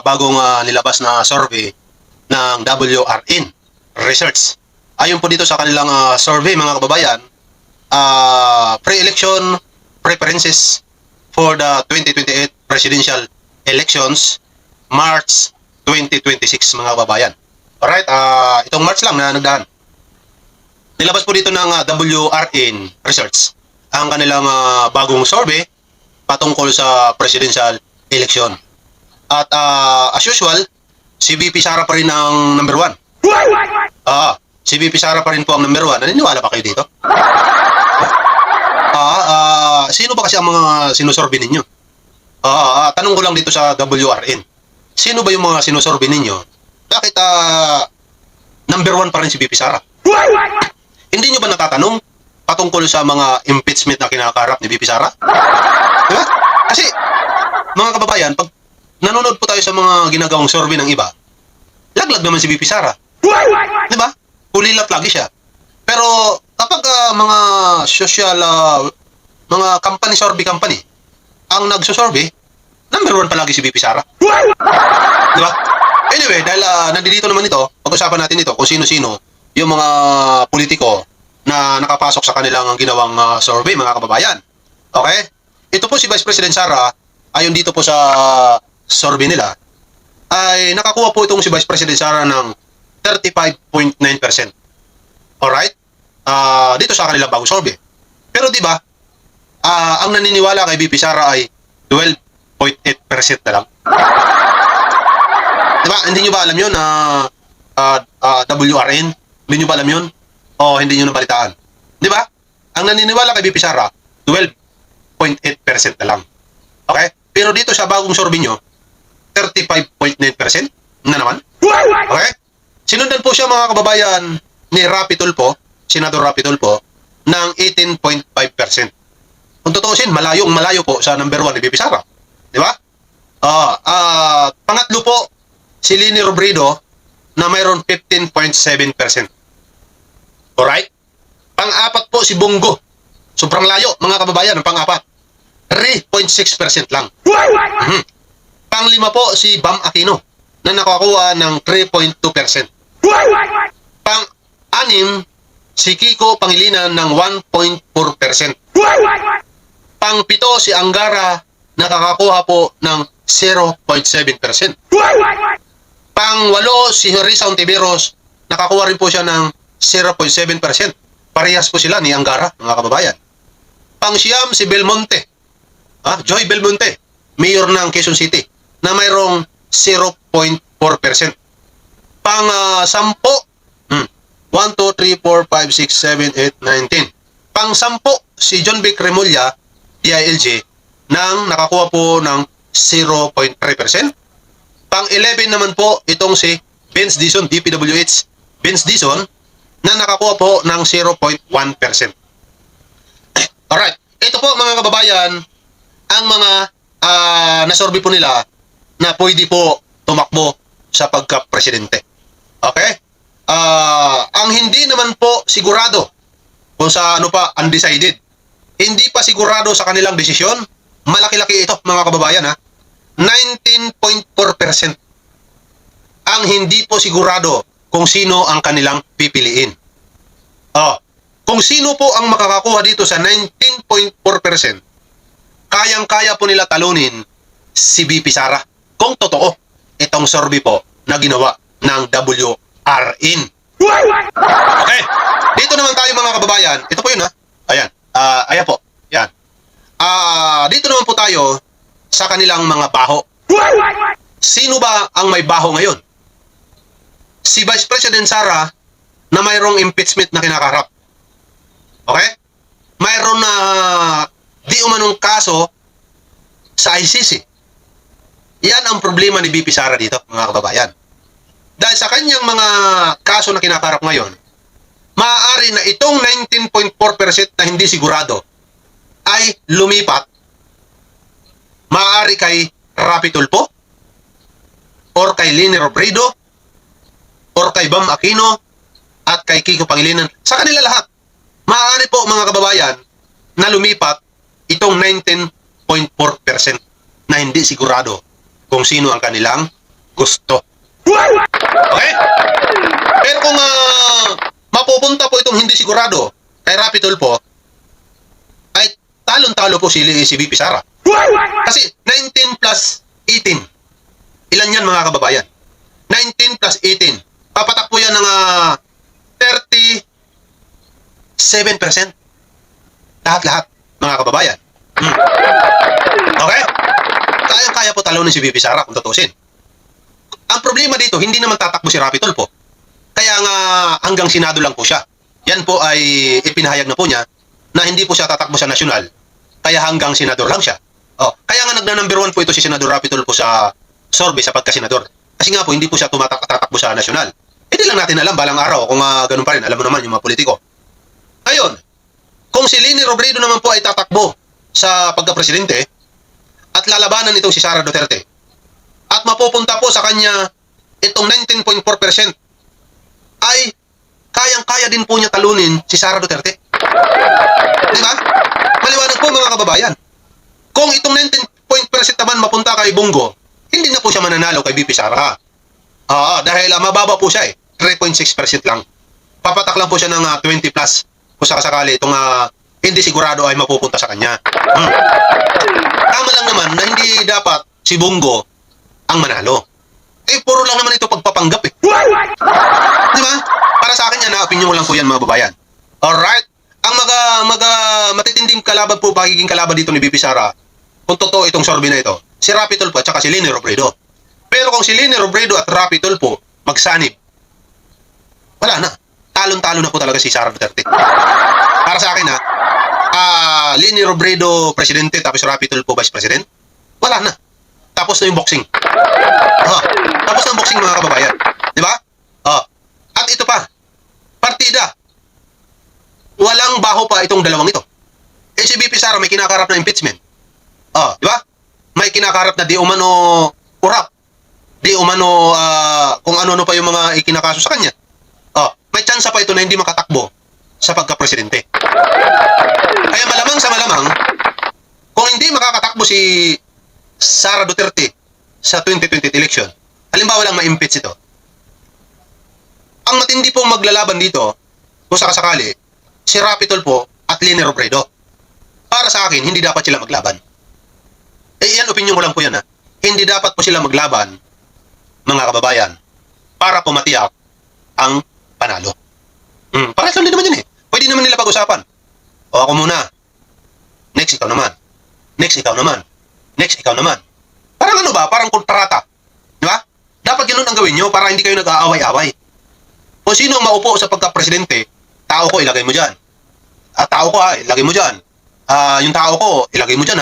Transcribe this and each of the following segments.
bagong nilabas na survey ng WRN Research. Ayon po dito sa kanilang survey, mga kababayan, pre-election preferences for the 2028 presidential elections, March 2026, mga kababayan. Alright, itong March lang na nagdaan. Nilabas po dito ng WRN Research ang kanilang bagong survey patungkol sa presidential election. At as usual, si VP Sara pa rin ang number 1. Si VP Sara pa rin po ang number 1. Naniniwala ba kayo dito? Sino ba kasi ang mga sinusurvey ninyo? Tanong ko lang dito sa WRN. Sino ba yung mga sinusurvey ninyo? Bakit number 1 pa rin si VP Sara? Hindi nyo ba natatanong patungkol sa mga impeachment na kinakarap ni VP Sara? Diba? Kasi, mga kababayan, pag nanonood po tayo sa mga ginagawang survey ng iba, laglag naman si VP Sara. Diba? Hulilat lagi siya. Pero, kapag mga social, mga company, survey company, ang nagsusurvey, number 1 palagi si VP Sara. Diba? Anyway, dahil nandito naman ito, pag-usapan natin ito kung sino-sino yung mga politiko na nakapasok sa kanilang ginawang survey, mga kababayan. Okay? Ito po si Vice President Sara, ayon dito po sa survey nila, ay nakakuha po itong si Vice President Sara ng 35.9%. Alright? Dito sa kanilang bagong survey. Pero di ba, ang naniniwala kay VP Sara ay 12.8% na lang. Di ba? Hindi nyo ba alam yun na WRN? Hindi nyo ba alam yun? O hindi nyo nabalitaan? Di ba? Ang naniniwala kay VP Sara, 12.8% na lang. Okay? Pero dito sa bagong survey nyo, 35.9% na naman. Okay? Sinundan po siya, mga kababayan, ni Rapi Tulfo, Senador Rapi Tulfo, ng 18.5%. Kung tutuusin, malayo po sa number 1 ni VP Sara. Di ba? Pangatlo po, si Leni Robredo, na mayroon 15.7%. Alright? Pang-apat po si Bongo. Sobrang layo, mga kababayan, ang pang-apat. 3.6% lang. Pang-lima po si Bam Aquino na nakakuha ng 3.2%. Pang-anim si Kiko Pangilinan ng 1.4%. Pang-pito si Angara nakakakuha po ng 0.7%. Pang-walo si Risa Ontiveros, nakakuha rin po siya ng 0.7%. Parehas po sila ni Angara, mga kababayan. Pang-siyam si Belmonte, Joy Belmonte, mayor ng Quezon City, na mayroong 0.4%. Pang-sampo, 1, 2, 3, 4, 5, 6, 7, 8, 9, 10. Pang-sampo si John Vic Remulla, DILG, nang nakakuha po ng 0.3%. Pang-11 naman po itong si Vince Dizon, DPWH Vince Dizon, na nakakuha po ng 0.1%. Alright, ito po, mga kababayan, ang mga nasurvey po nila na pwede po tumakbo sa pagka-presidente. Okay? Ang hindi naman po sigurado kung sa undecided, hindi pa sigurado sa kanilang desisyon, malaki-laki ito, mga kababayan, 19.4%. Ang hindi po sigurado kung sino ang kanilang pipiliin. Kung sino po ang makakakuha dito sa 19.4%, kayang-kaya po nila talunin si VP Sara. Kung totoo, itong survey po na ginawa ng WRN. Okay, dito naman tayo, mga kababayan. Ito po yun, Ayan. Ayan po. Yan. Dito naman po tayo sa kanilang mga baho. Sino ba ang may baho ngayon? Si Vice President Sara na mayroong impeachment na kinakarap. Okay? Mayroon na di umanong kaso sa ICC. Yan ang problema ni VP Sara dito, mga kababayan. Dahil sa kanyang mga kaso na kinakarap ngayon, maaari na itong 19.4% na hindi sigurado ay lumipat, maaari kay Rapi Tulfo, or kay Leni Robredo, or kay Bam Aquino, at kay Kiko Pangilinan. Sa kanila lahat, maaari po, mga kababayan, na lumipat itong 19.4% na hindi sigurado kung sino ang kanilang gusto. Okay? Pero kung mapupunta po itong hindi sigurado kay Rapi Tulfo, ay talon-talo po si VP Sara. Kasi 19 plus 18. Ilan yan mga kababayan? 19 plus 18. Papatak po yan ng 37%. Lahat-lahat mga kababayan. Okay? Kaya po talunin si VP Sara kung tutusin. Ang problema dito, hindi naman tatakbo si Rapi Tulfo. Kaya nga hanggang Senado lang po siya. Yan po ay ipinahayag na po niya na hindi po siya tatakbo sa nasyonal. Kaya hanggang senador lang siya. Kaya nga nagna-number 1 po ito si Senador Rapi Tulfo sa Sorbe sa pagka-senador. Kasi nga po hindi po siya tatakbo sa nasyonal. Hindi lang natin alam balang araw kung ganun pa rin. Alam mo naman yung mga politiko. Ngayon, kung si Leni Robredo naman po ay tatakbo sa pagka-presidente at lalabanan itong si Sara Duterte at mapupunta po sa kanya itong 19.4%, ay kayang-kaya din po niya talunin si Sara Duterte. Di ba? Maliwanag po mga kababayan. Kung itong 19% naman mapunta kay Bongo, hindi na po siya mananalo kay VP Sara. Dahil mababa po siya 3.6% lang. Papatak lang po siya ng 20 plus kung sakasakali itong hindi sigurado ay mapupunta sa kanya. Tama lang naman na hindi dapat si Bongo ang manalo. Puro lang naman ito pagpapanggap Di ba? Para sa akin yan, opinion ko lang po yan mga babayan. Alright? Ang matitinding kalaban po, pagiging kalaban dito ni VP Sara, kung totoo itong sorbe na ito, si Rapi Tulfo at saka si Leni Robredo. Pero kung si Leni Robredo at Rapi Tulfo magsanib, wala na. Talon-talo na po talaga si Sara Duterte. Para sa akin Leni Robredo presidente tapos Rapi Tulfo vice president, wala na. Tapos na yung boxing. Tapos na yung boxing mga kababayan. Di ba? At ito pa, partida. Walang baho pa itong dalawang ito. Si VP Sara may kinakarap na impeachment. Di ba? May kinakarap na di umano kurap. Di umano kung ano-ano pa yung mga ikinakaso sa kanya. May chance pa ito na hindi makatakbo sa pagka-presidente. Kaya malamang sa malamang, kung hindi makakatakbo si Sara Duterte sa 2020 election, halimbawa lang ma-impeach ito, ang matindi pong maglalaban dito, kung sakasakali, si Rapi Tulfo at Leni Robredo. Para sa akin, hindi dapat sila maglaban. Yan, opinion ko lang po yan Hindi dapat po sila maglaban, mga kababayan, para pumatiyak ang panalo. Para lang din naman yun Pwede naman nila pag-usapan. Ako muna. Next, ikaw naman. Next, ikaw naman. Next, ikaw naman. Parang ano ba? Parang kontrata. Di ba? Dapat ganun ang gawin nyo para hindi kayo nag-aaway-away. Kung sino ang maupo sa pagka-presidente, tao ko, ilagay mo dyan. Tao ko ilagay mo dyan. Yung tao ko, ilagay mo dyan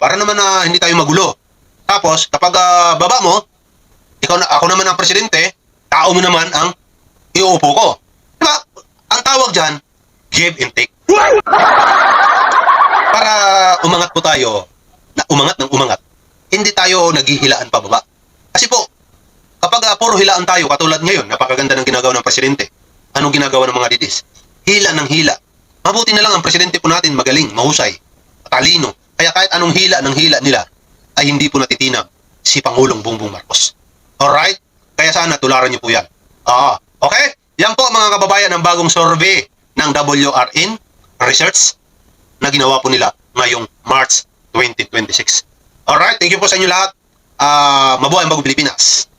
para naman hindi tayo magulo. Tapos, kapag baba mo, ako naman ang presidente, tao mo naman ang iuupo ko. Diba? Ang tawag dyan, give and take. Para umangat po tayo, umangat ng umangat, hindi tayo naghihilaan pababa. Kasi po, kapag puro hilaan tayo, katulad ngayon, napakaganda ng ginagawa ng presidente. Anong ginagawa ng mga didis? Hila ng hila. Mabuti na lang ang presidente po natin magaling, mahusay, talino. Kaya kahit anong hila ng hila nila, ay hindi po natitinag si Pangulong Bongbong Marcos. Alright? Kaya sana tularan niyo po yan. Okay? Yan po mga kababayan ang bagong survey ng WRN Research na ginawa po nila ngayong March 2026. Alright? Thank you po sa inyo lahat. Mabuhay ang bagong Pilipinas.